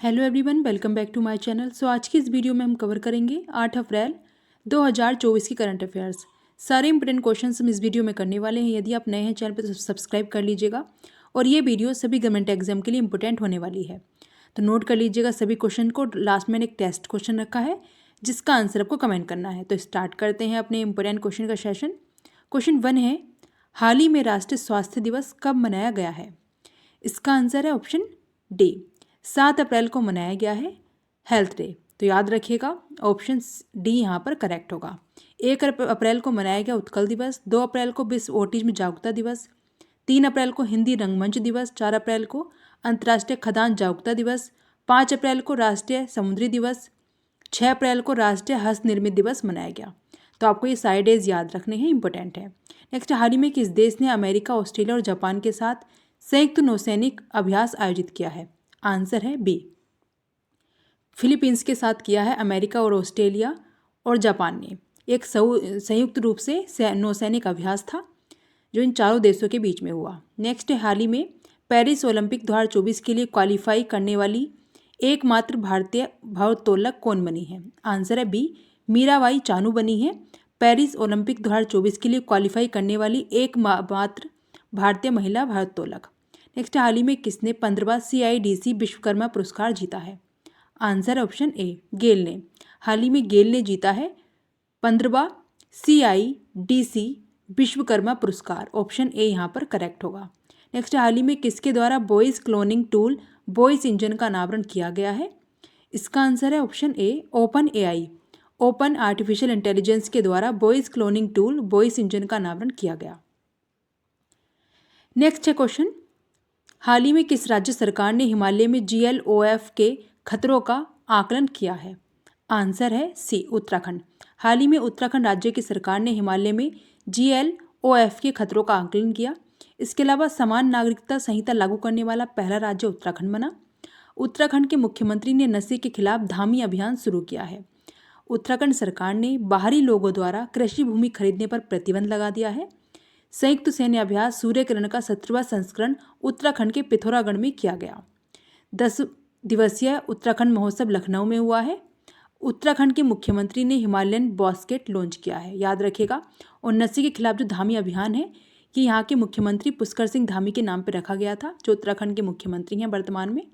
Hello everyone, welcome back to my channel. आज की इस वीडियो में हम कवर करेंगे 8 अप्रैल 2024 की करंट अफेयर्स। सारे इंपॉर्टेंट क्वेश्चंस हम इस वीडियो में करने वाले हैं। यदि आप नए हैं चैनल पर तो सब्सक्राइब कर लीजिएगा और ये वीडियो सभी गवर्नमेंट एग्जाम के लिए इंपॉर्टेंट होने वाली है। तो नोट कर लीजिएगा सभी क्वेश्चन को। लास्ट में एक टेस्ट क्वेश्चन रखा है जिसका आंसर आपको कमेंट करना है। तो स्टार्ट करते हैं अपने इंपॉर्टेंट क्वेश्चन का सेशन। क्वेश्चन 1 है, हाल ही में राष्ट्रीय स्वास्थ्य दिवस कब मनाया गया है? इसका आंसर है ऑप्शन डी, 7 अप्रैल को मनाया गया है, हेल्थ डे। तो याद रखिएगा ऑप्शन डी यहाँ पर करेक्ट होगा। 1 अप्रैल को मनाया गया उत्कल दिवस, 2 अप्रैल को विश्व ऑटिज्म जागरूकता दिवस, 3 अप्रैल को हिंदी रंगमंच दिवस, 4 अप्रैल को अंतर्राष्ट्रीय खदान जागरूकता दिवस, 5 अप्रैल को राष्ट्रीय समुद्री दिवस, 6 अप्रैल को राष्ट्रीय हस्त निर्मित दिवस मनाया गया। तो आपको ये सारे डेज याद रखने हैं, इंपॉर्टेंट है। नेक्स्ट, हाल ही में किस देश ने अमेरिका, ऑस्ट्रेलिया और जापान के साथ संयुक्त नौसैनिक अभ्यास आयोजित किया है? आंसर है बी, फिलीपींस के साथ किया है। अमेरिका और ऑस्ट्रेलिया और जापान ने एक संयुक्त रूप से नौसैनिक अभ्यास था जो इन चारों देशों के बीच में हुआ। नेक्स्ट है, हाल ही में पेरिस ओलंपिक 2024 के लिए क्वालिफाई करने वाली एकमात्र भारतीय भारोत्तोलक कौन बनी है? आंसर है बी, मीराबाई चानू बनी है पेरिस ओलंपिक 2024 के लिए क्वालिफाई करने वाली एकमात्र भारतीय महिला भारोत्तोलक। नेक्स्ट, हाल ही में किसने 15वां CIDC विश्वकर्मा पुरस्कार जीता है? आंसर ऑप्शन ए, गेल ने। हाल ही में गेल ने जीता है 15वां CIDC विश्वकर्मा पुरस्कार। ऑप्शन ए यहाँ पर करेक्ट होगा। नेक्स्ट, हाल ही में किसके द्वारा voice cloning tool voice engine का अनावरण किया गया है? इसका आंसर है option A, open AI, open artificial intelligence के द्वारा voice cloning tool voice engine का अनावरण किया गया। नेक्स्ट है क्वेश्चन, हाल ही में किस राज्य सरकार ने हिमालय में GLOF के खतरों का आकलन किया है? आंसर है सी, उत्तराखंड। हाल ही में उत्तराखंड राज्य की सरकार ने हिमालय में GLOF के खतरों का आकलन किया। इसके अलावा समान नागरिकता संहिता लागू करने वाला पहला राज्य उत्तराखंड बना। उत्तराखंड के मुख्यमंत्री ने नशे के खिलाफ धामी अभियान शुरू किया है। उत्तराखंड सरकार ने बाहरी लोगों द्वारा कृषि भूमि खरीदने पर प्रतिबंध लगा दिया है। संयुक्त सैन्य अभ्यास सूर्यकिरण का 17वां संस्करण उत्तराखंड के पिथौरागढ़ में किया गया। 10 दिवसीय उत्तराखंड महोत्सव लखनऊ में हुआ है। उत्तराखंड के मुख्यमंत्री ने हिमालयन बास्केट लॉन्च किया है। याद रखिएगा। और नशे के खिलाफ जो धामी अभियान है कि यहाँ के मुख्यमंत्री पुष्कर सिंह धामी के नाम पर रखा गया था, जो उत्तराखंड के मुख्यमंत्री हैं वर्तमान में।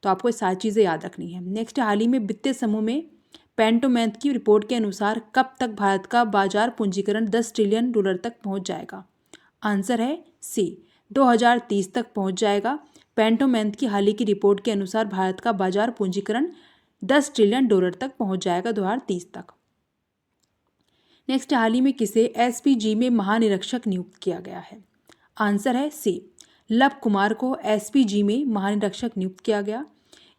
तो आपको ये सारी चीज़ें याद रखनी है। नेक्स्ट, हाल ही में वित्तीय समूह में पेंटोमैथ की रिपोर्ट के अनुसार कब तक भारत का बाजार पूंजीकरण $10 ट्रिलियन तक पहुंच जाएगा? आंसर है सी, 2030 तक पहुंच जाएगा। पेंटोमैथ की हाल ही की रिपोर्ट के अनुसार भारत का बाजार पूंजीकरण $10 ट्रिलियन तक पहुंच जाएगा 2030 तक। नेक्स्ट, हाल ही में किसे SPG में महानिरीक्षक नियुक्त किया गया है? आंसर है सी, लव कुमार को SPG में महानिरीक्षक नियुक्त किया गया।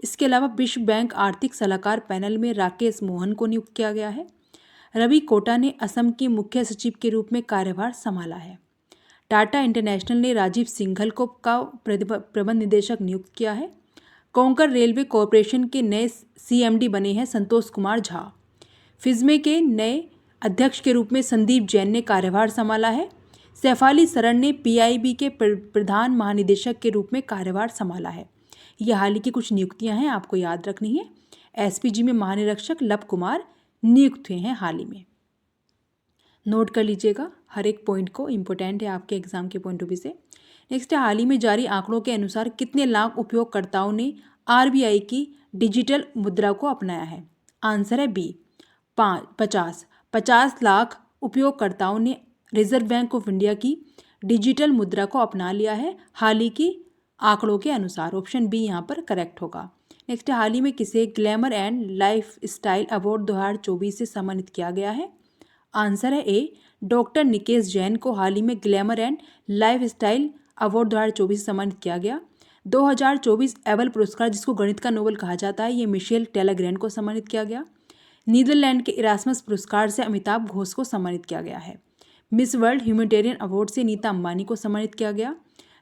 इसके अलावा विश्व बैंक आर्थिक सलाहकार पैनल में राकेश मोहन को नियुक्त किया गया है। रवि कोटा ने असम के मुख्य सचिव के रूप में कार्यभार संभाला है। टाटा इंटरनेशनल ने राजीव सिंघल को प्रबंध निदेशक नियुक्त किया है। कोंकण रेलवे कॉरपोरेशन के नए CMD बने हैं संतोष कुमार झा। फिज्मे के नए अध्यक्ष के रूप में संदीप जैन ने कार्यभार संभाला है। सैफाली सरन ने PIB के प्रधान महानिदेशक के रूप में कार्यभार संभाला है। ये हाल ही की कुछ नियुक्तियां हैं, आपको याद रखनी है। SPG में महानिरीक्षक लव कुमार नियुक्त हुए हैं हाल ही में। नोट कर लीजिएगा हर एक पॉइंट को, इंपॉर्टेंट है आपके एग्जाम के पॉइंट ऑफ व्यू से। नेक्स्ट है, हाल ही में जारी आंकड़ों के अनुसार कितने लाख उपयोगकर्ताओं ने RBI की डिजिटल मुद्रा को अपनाया है? आंसर है बी, 50 लाख उपयोगकर्ताओं ने रिजर्व बैंक ऑफ इंडिया की डिजिटल मुद्रा को अपना लिया है हाल ही की आंकड़ों के अनुसार। ऑप्शन बी यहाँ पर करेक्ट होगा। नेक्स्ट, हाल ही में किसे glamour and life style award 2024 से सम्मानित किया गया है? आंसर है ए, डॉक्टर निकेश जैन को हाल ही में glamour and life style award 2024 से सम्मानित किया गया। 2024 एबल पुरस्कार, जिसको गणित का नोबेल कहा जाता है, ये मिशेल टेलेग्रैंड को सम्मानित किया गया। नीदरलैंड के इरास्मस पुरस्कार से अमिताभ घोष को सम्मानित किया गया है। मिस वर्ल्ड ह्यूमैनिटेरियन अवार्ड से नीता अंबानी को सम्मानित किया गया।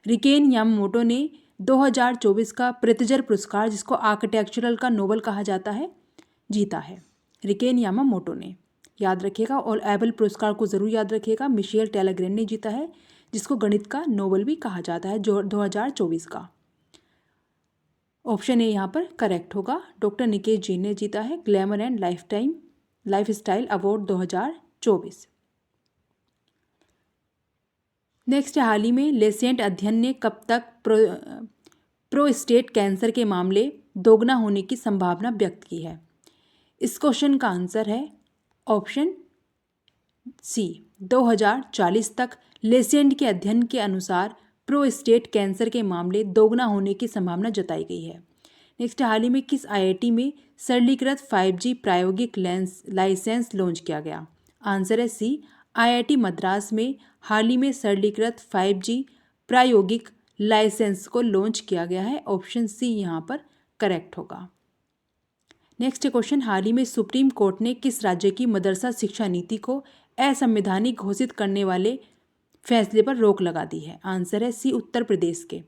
रिकेन यामामोटो ने 2024 का प्रित्जर पुरस्कार, जिसको आर्किटेक्चरल का नोबेल कहा जाता है, जीता है। रिकेन यामामोटो ने, याद रखिएगा। और एबल पुरस्कार को ज़रूर याद रखिएगा, मिशेल टेलेग्रैंड ने जीता है, जिसको गणित का नोबेल भी कहा जाता है, जो 2024 का। ऑप्शन ए यहाँ पर करेक्ट होगा। डॉक्टर निकेश जैन ने जीता है glamour and lifestyle award 2024। Next, हाल ही में लेसेंट अध्ययन ने कब तक प्रोस्टेट कैंसर के मामले दोगुना होने की संभावना व्यक्त की है? इस क्वेश्चन का आंसर है ऑप्शन सी, 2040 तक लेसेंट के अध्ययन के अनुसार प्रोस्टेट कैंसर के मामले दोगुना होने की संभावना जताई गई है। नेक्स्ट, हाल ही में किस आईआईटी में सरलीकृत 5G प्रायोगिक लाइसेंस लॉन्च किया गया? आंसर है सी, आईआईटी मद्रास में हाल ही में सरलीकृत 5G प्रायोगिक लाइसेंस को लॉन्च किया गया है। ऑप्शन सी यहाँ पर करेक्ट होगा। नेक्स्ट क्वेश्चन, हाल ही में सुप्रीम कोर्ट ने किस राज्य की मदरसा शिक्षा नीति को असंवैधानिक घोषित करने वाले फैसले पर रोक लगा दी है? आंसर है सी, उत्तर प्रदेश के।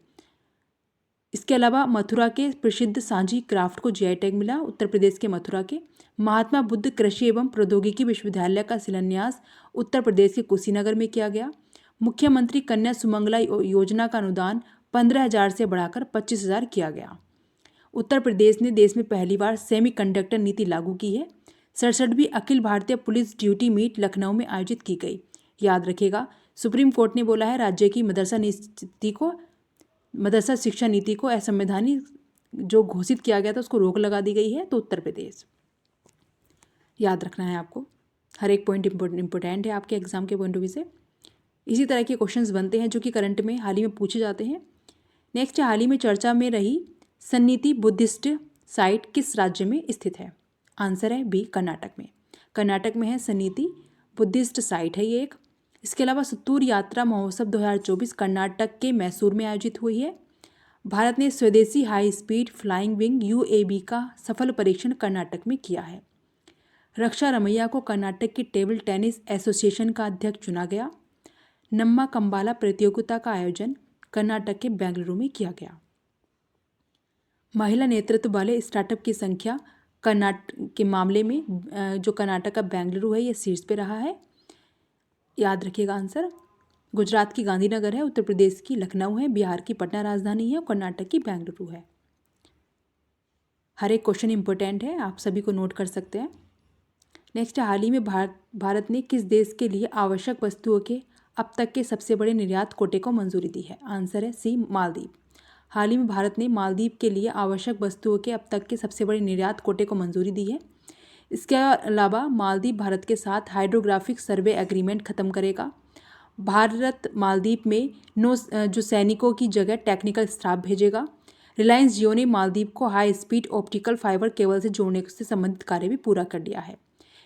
इसके अलावा मथुरा के प्रसिद्ध सांची क्राफ्ट को जीआई टैग मिला, उत्तर प्रदेश के मथुरा के। महात्मा बुद्ध कृषि एवं प्रौद्योगिकी विश्वविद्यालय का शिलान्यास उत्तर प्रदेश के कुशीनगर में किया गया। मुख्यमंत्री कन्या सुमंगला योजना का अनुदान 15,000 से बढ़ाकर 25,000 किया गया। उत्तर प्रदेश ने देश में पहली बार सेमीकंडक्टर नीति लागू की है। 67वीं Akhil Bharatiya police duty meet Lucknow में आयोजित की गई। याद रखिएगा, सुप्रीम कोर्ट ने बोला है राज्य की मदरसा शिक्षा नीति को असंवैधानिक जो घोषित किया गया था उसको रोक लगा दी गई है, तो उत्तर प्रदेश। याद रखना है आपको, हर एक पॉइंट इंपॉर्टेंट है आपके एग्जाम के पॉइंट ऑफ व्यू से। इसी तरह के क्वेश्चंस बनते हैं जो कि करंट में हाल ही में पूछे जाते हैं। नेक्स्ट, हाल ही में चर्चा में रही सन्निति बुद्धिस्ट साइट किस राज्य में स्थित है? आंसर है बी, कर्नाटक में। कर्नाटक में है सन्निति बुद्धिस्ट साइट है ये एक। इसके अलावा सत्तूर यात्रा महोत्सव 2024 कर्नाटक के मैसूर में आयोजित हुई है। भारत ने स्वदेशी high speed flying wing UAV का सफल परीक्षण कर्नाटक में किया है। रक्षा रमैया को कर्नाटक की टेबल टेनिस एसोसिएशन का अध्यक्ष चुना गया। नम्मा कंबाला प्रतियोगिता का आयोजन कर्नाटक के बेंगलुरु में किया गया। महिला नेतृत्व वाले स्टार्टअप की संख्या कर्नाटक के मामले में जो कर्नाटक का बेंगलुरु है ये शीर्ष पे रहा है। याद रखिएगा आंसर। गुजरात की गांधीनगर है, उत्तर प्रदेश की लखनऊ है, बिहार की पटना राजधानी है और कर्नाटक की बेंगलुरु है। हर एक क्वेश्चन इंपॉर्टेंट है, आप सभी को नोट कर सकते हैं। नेक्स्ट, हाल ही में भारत ने किस देश के लिए आवश्यक वस्तुओं के अब तक के सबसे बड़े निर्यात कोटे को मंजूरी दी है? आंसर है सी, मालदीव। हाल ही में भारत ने मालदीव के लिए आवश्यक वस्तुओं के अब तक के सबसे बड़े निर्यात कोटे को मंजूरी दी है। इसके अलावा मालदीव भारत के साथ हाइड्रोग्राफिक सर्वे एग्रीमेंट खत्म करेगा। भारत मालदीव में जो सैनिकों की जगह टेक्निकल स्टाफ भेजेगा। रिलायंस जियो ने मालदीव को high speed optical fibre cable से जोड़ने से संबंधित कार्य भी पूरा कर लिया है।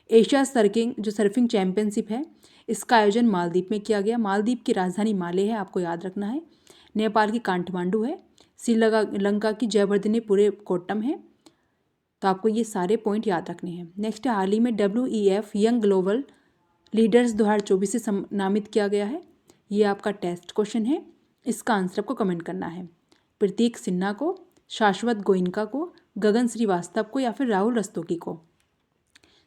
एशिया सर्फिंग चैंपियनशिप है, इसका आयोजन मालदीव में किया गया। मालदीव की राजधानी माले है, आपको याद रखना है। नेपाल की काठमांडू है। श्रीलंका की जयवर्धनेपुरे कोट्टम है। तो आपको ये सारे पॉइंट याद रखने हैं। नेक्स्ट, हाल ही में WEF यंग ग्लोबल लीडर्स 2024 से नामित किया गया है। ये आपका टेस्ट क्वेश्चन है, इसका आंसर आपको कमेंट करना है। प्रतीक सिन्हा को, शाश्वत गोइनका को, गगन श्रीवास्तव को या फिर राहुल रस्तोगी को।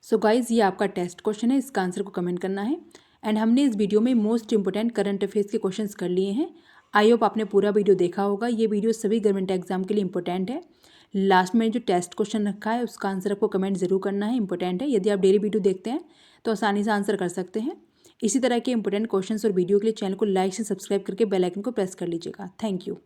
सो गाइज, ये आपका टेस्ट क्वेश्चन है, इसका आंसर को कमेंट करना है। एंड हमने इस वीडियो में मोस्ट इंपोर्टेंट करंट अफेयर्स के क्वेश्चंस कर लिए हैं। आई होप आपने पूरा वीडियो देखा होगा। ये वीडियो सभी गवर्नमेंट एग्जाम के लिए इंपॉर्टेंट है। लास्ट में जो टेस्ट क्वेश्चन रखा है उसका आंसर आपको कमेंट जरूर करना है, इंपॉर्टेंट है। यदि आप डेली वीडियो देखते हैं तो आसानी से आंसर कर सकते हैं। इसी तरह के इंपॉर्टेंट क्वेश्चंस और वीडियो के लिए चैनल को लाइक से सब्सक्राइब करके बेल आइकन को प्रेस कर लीजिएगा। Thank you.